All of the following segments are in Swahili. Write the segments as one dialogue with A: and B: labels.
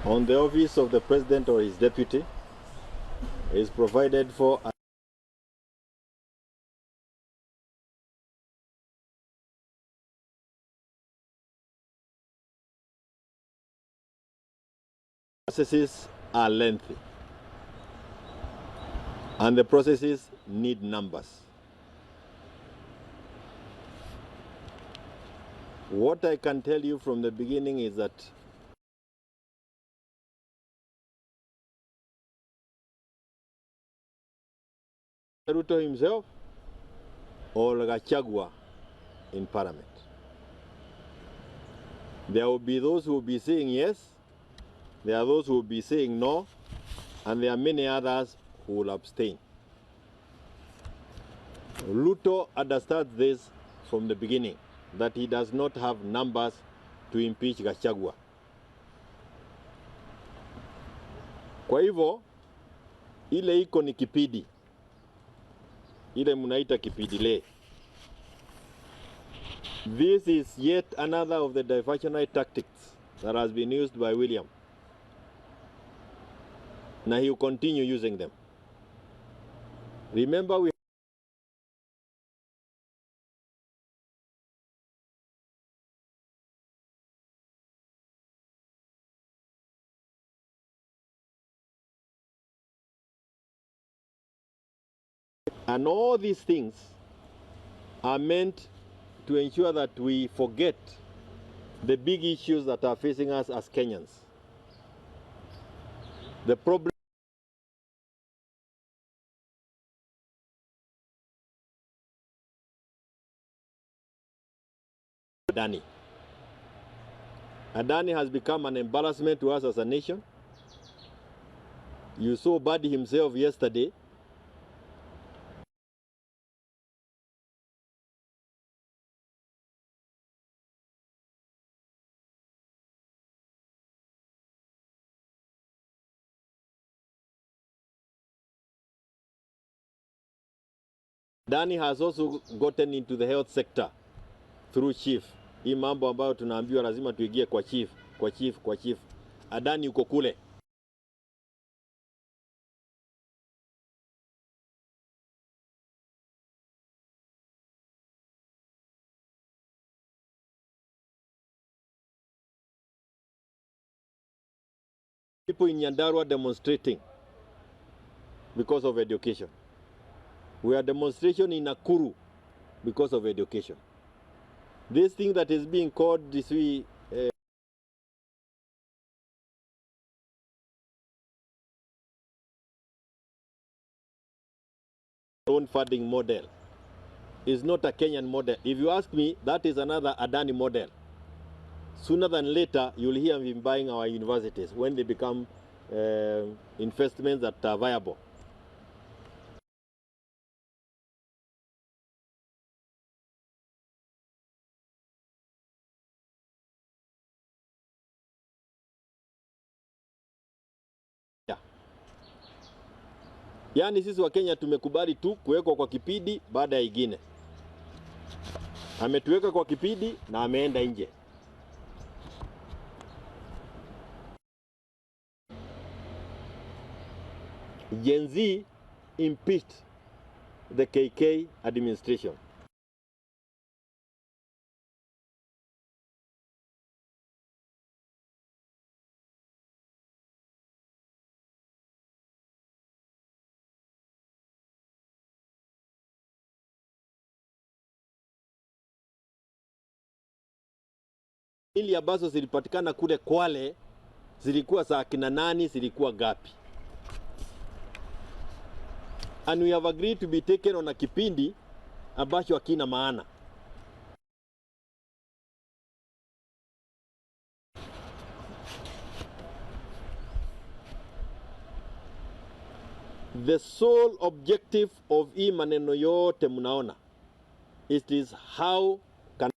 A: on the office of the president or his deputy is provided for processes are lengthy and the processes need numbers. What I can tell you from the beginning is that Ruto himself or Gachagua in parliament. There will be those who will be saying yes, there are those who will be saying no, and there are many others who will abstain. Ruto understands this from the beginning, that he does not have numbers to impeach Gachagua. Kwa hivyo, ile iko ni kipidi. Ile munaita kipidile. This is yet another of the diversionary tactics that has been used by William. Now he will continue using them. Remember, we and all these things are meant to ensure that we forget the big issues that are facing us as Kenyans. The problem Adani. Adani has become an embarrassment to us as a nation. You saw Badi himself yesterday. Adani has also gotten into the health sector through chief. Hii mambo ambayo tunaambiwa lazima tuingie kwa chief. Adani uko kule. People in Nyandarua demonstrating because of education. We are demonstration in Nakuru because of education. This thing that is being called this own funding model is not a Kenyan model. If you ask me, that is another Adani model. Sooner than later, you'll hear him buying our universities when they become investments that are viable. Yaani sisi wa Kenya tumekubali tu kuwekwa kwa kipidi baada ya ingine. Ametuweka kwa kipidi na ameenda nje. Gen Z impeached the KK administration. Ili ambazo zilipatikana kule Kwale zilikuwa za kina nani, zilikuwa gapi? And we have agreed to be taken on a kipindi ambacho hakina maana. The sole objective of hii maneno yote mnaona, it is how can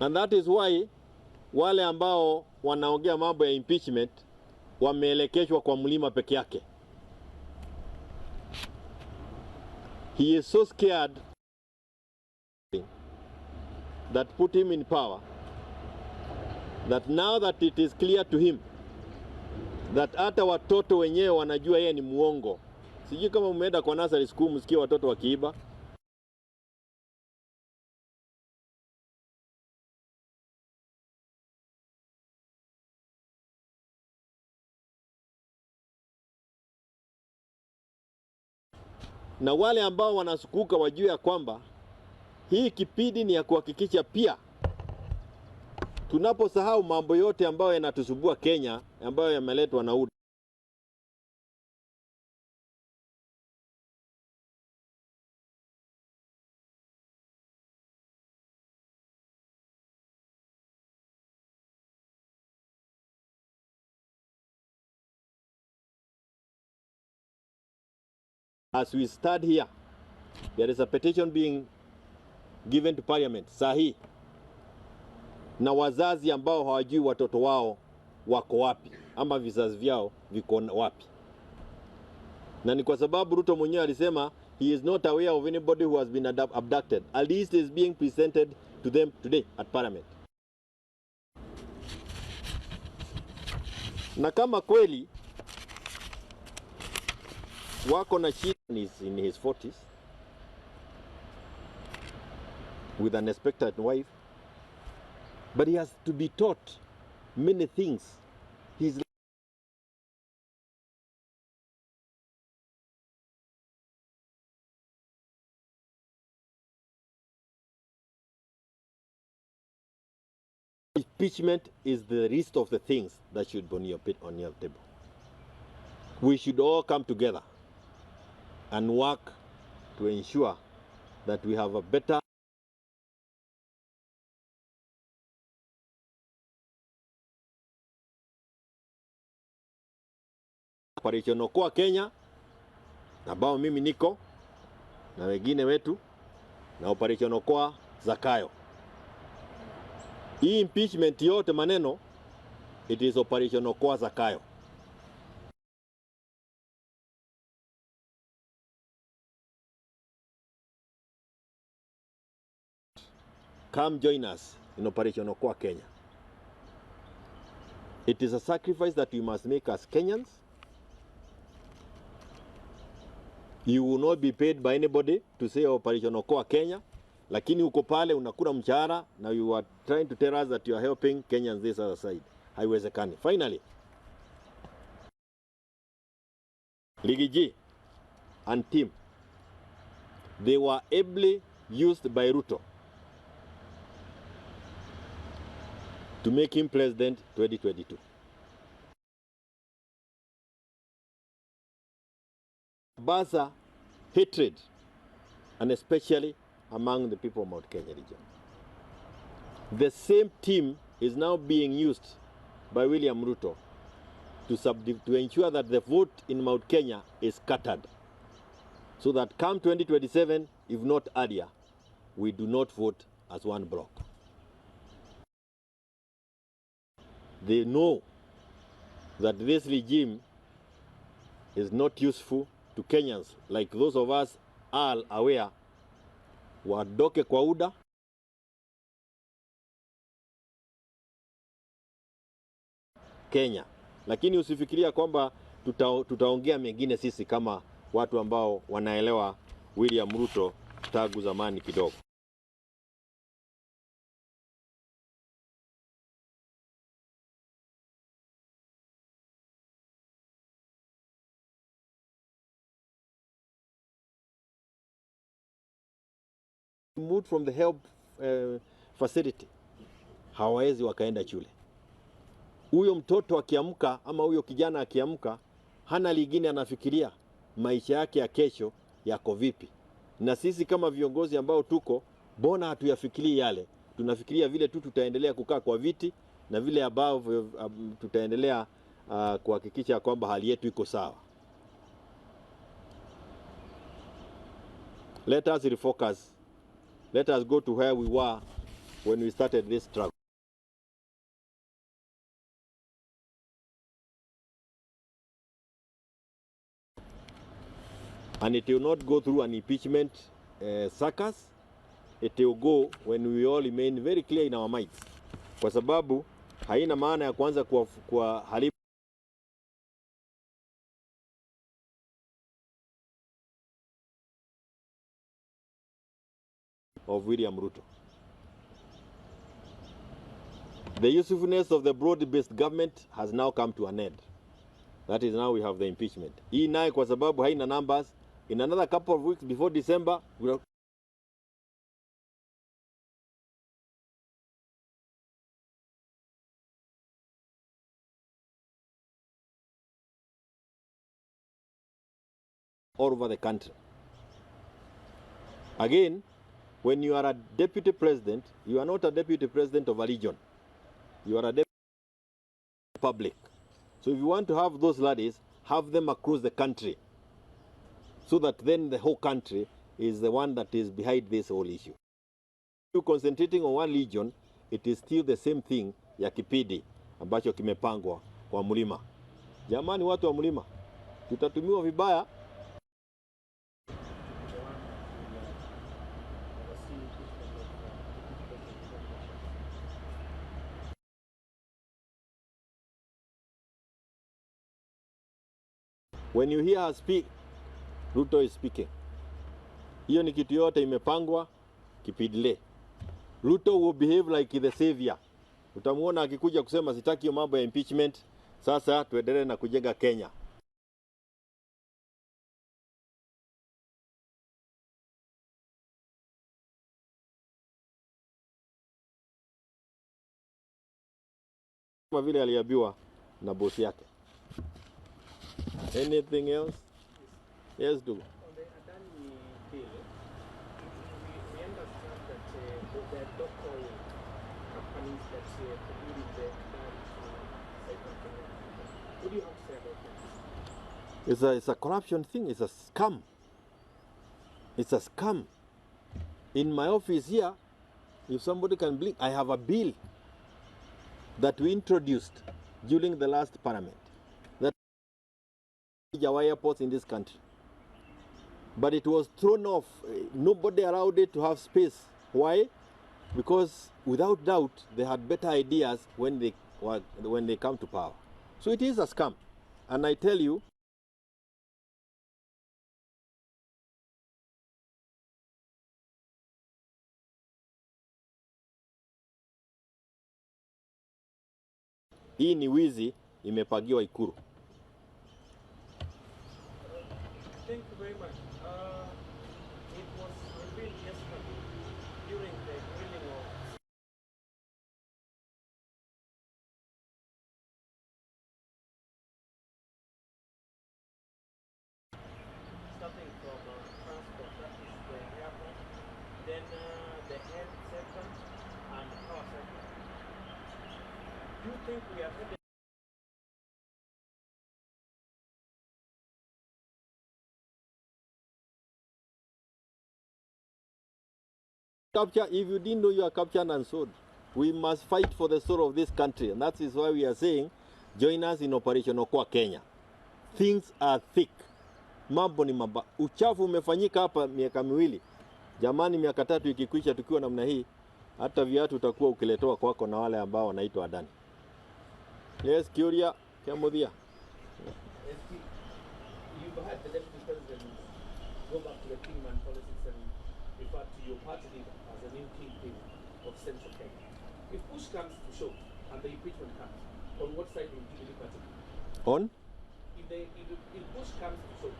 A: and that is why wale ambao wanaongea mambo ya impeachment wameelekeshwa kwa mlima peke yake. He is so scared that put him in power that now that it is clear to him that hata watoto wenyewe wanajua yeye ni muongo. Sijui kama umeenda kwa nursery school msikie watoto wakiiba. Na wale ambao wanasukuka wajue ya kwamba hii kipindi ni ya kuhakikisha pia tunaposahau mambo yote ambayo yanatusubua Kenya ambayo yameletwa na UDA. As we start here, there is a petition being given to parliament sahi, na wazazi ambao hawajui watoto wao wako wapi ama vizazi vyao viko wapi. Na ni kwa sababu Ruto mwenyewe alisema he is not aware of anybody who has been abducted. A list is being presented to them today at parliament. Na kama kweli wako na shida, in his 40s with an expectant wife, but he has to be taught many things. His impeachment is the least of the things that should be on your table. We should all come together and work to ensure that we have a better operation Okoa Kenya, ambao mimi niko na wengine wetu, na operation Okoa Zakayo. Hii impeachment yote maneno, it is operation Okoa Zakayo. Come join us in operation Okoa Kenya. It is a sacrifice that we must make as Kenyans. You will not be paid by anybody to say operation Okoa Kenya, lakini uko pale unakula mshahara na you are trying to tell us that you are helping Kenyans this other side. Haiwezekani. Finally, Ligi G and team, they were ably used by Ruto to make him president 2022. Basa hatred, and especially among the people of Mount Kenya region. The same team is now being used by William Ruto to ensure that the vote in Mount Kenya is scattered, so that come 2027, if not earlier, we do not vote as one block. They know that this regime is not useful to Kenyans, like those of us are aware. Wadoke kwa UDA, Kenya. Lakini usifikiria kwamba tutaongea mengine sisi kama watu ambao wanaelewa William Ruto tangu zamani kidogo. Moved from the help facility, hawawezi wakaenda shule. Huyo mtoto akiamka ama huyo kijana akiamka, hana lingine anafikiria maisha yake ya kesho yako vipi. Na sisi kama viongozi ambao tuko, bona hatuyafikiri yale. Tunafikiria vile tu tutaendelea kukaa kwa viti na vile ambavyo tutaendelea kuhakikisha kwamba hali yetu iko sawa. Let us refocus. Let us go to where we were when we started this struggle. And it will not go through an impeachment circus. It will go when we all remain very clear in our minds. Kwa sababu haina maana ya kwanza kwa haribu of William Ruto. The usefulness of the broad-based government has now come to an end. That is, now we have the impeachment. Hii naye kwa sababu haina numbers, in another couple of weeks before December, we'll all over the country. Again, when you are a deputy president, you are not a deputy president of a region. You are a deputy public. So if you want to have those ladies, have them across the country, so that then the whole country is the one that is behind this whole issue. If you concentrating on one region, it is still the same thing ya kipindi ambacho kimepangwa kwa mlima. Jamani, watu wa mlima, tutatumiwa vibaya. When you hear her speak, Ruto is speaking. Hiyo ni kitu yote imepangwa kipidile. Ruto will behave like the savior. Utamuona akikuja kusema sitaki hiyo mambo ya impeachment. Sasa tuendelee na kujenga Kenya. Kama vile aliambiwa na bosi yake. Anything else? Yes, do.
B: On the Adani bill, we understand that there are local companies that polluted the Adani segment. What do you have to say about that?
A: It's a corruption thing. It's a scam. It's a scam. In my office here, if somebody can blink, I have a bill that we introduced during the last parliament that our airports in this country. But it was thrown off. Nobody allowed it to have space. Why? Because without doubt, they had better ideas when they come to power. So it is a scam. And I tell you, hii ni wizi imepagiwa Ikuru.
B: Thank you very much. It was revealed yesterday during the grilling of starting from transport, that is the airport, then the health sector and the power sector. Do you think we are headed?
A: Capture, if you didn't know, you are captured and sold. We must fight for the soul of this country, and that is why we are saying, join us in Operation Okoa Kenya. Things are thick. Mambo ni maba. Uchafu umefanyika hapa miaka miwili. Jamani, miaka tatu ikikwisha tukiwa namna hii, hata viatu utakuwa ukiletoa kwako na wale ambao wanaitwa Adani. Yes, Kiuria, Kiamudia.
B: You've had the deputy president go back to the kingman politics and refer to your party leader as a new kingpin of Central Kenya. If push comes to shove and the impeachment comes, on what side will you be party?
A: On?
B: If push comes to shove,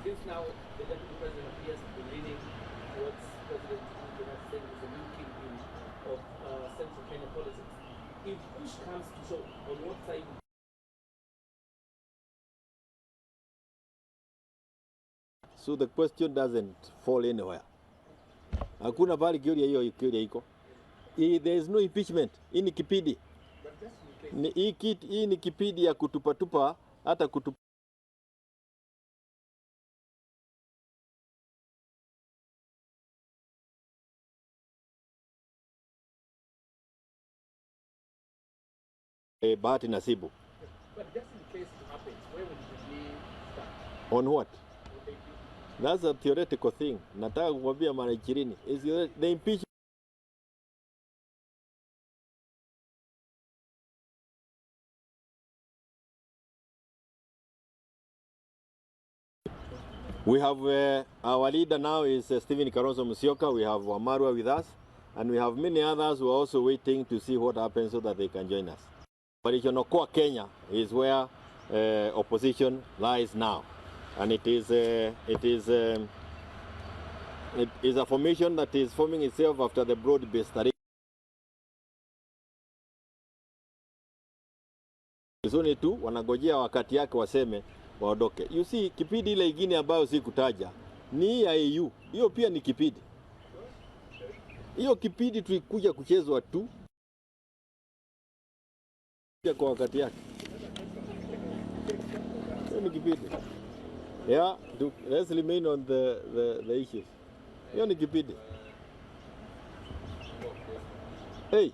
B: since now the deputy president appears to be leaning towards President Uhuru saying he's a new kingpin of Central Kenya politics. If push comes to shove, on what side?
A: So the question doesn't fall anywhere. Hakuna pale Kiuria iko. There is no impeachment. Hii ni kipindi. Hii ni kipindi ya kutupatupa hata kutupa. Bahati nasibu.
B: But just in case it happens, where would you start?
A: On what? That's a theoretical thing. Nataka kukwambia mara 20. Is the impeachment. We have our leader now is Stephen Kalonzo Musyoka. We have Wamarwa with us, and we have many others who are also waiting to see what happens so that they can join us. But Kenya is where opposition lies now, and it is a formation that is forming itself after the broad-based study. Zoni tu wanagojea wakati yake waseme waondoke. You see, kipindi ile ingine ambayo si kutaja ni ya EU. Hiyo pia ni kipindi. Hiyo kipindi tulikuja kuchezwa tu kwa wakati yake. Hiyo ni kipindi. Yeah, let's remain on the issues. Hiyo ni kipindi. Hey.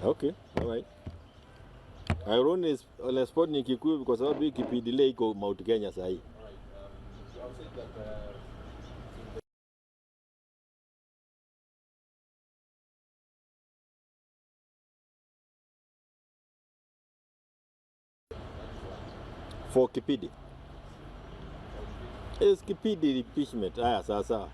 A: Okay, all right. Iron is sport ni Kikuyu kwa sababu hii kipindi ile iko Mount Kenya sasa hii. For kipindi. Is kipindi impeachment. Haya sasa.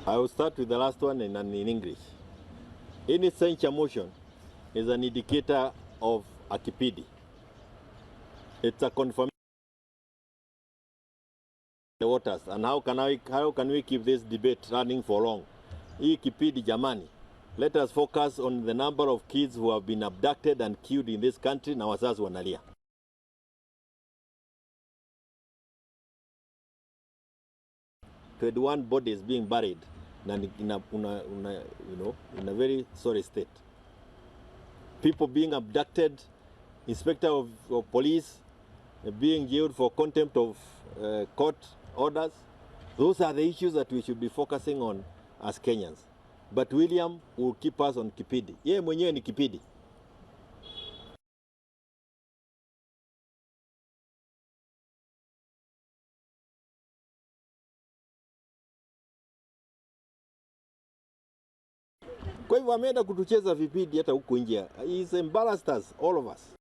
A: I will start with the last one in English. Any censure motion is an indicator of a kipindi. It's a confirmation of the waters. And how can we keep this debate running for long? Hii kipindi jamani. Let us focus on the number of kids who have been abducted and killed in this country na wazazi wanalia. 21 bodies being buried in a very sorry state. People being abducted, inspector of police being jailed for contempt of court orders. Those are the issues that we should be focusing on as Kenyans. But William will keep us on kipindi. Yeye mwenyewe ni kipindi. Kwa hivyo ameenda kutucheza vipindi hata huko nje. He's embarrassed us, all of us.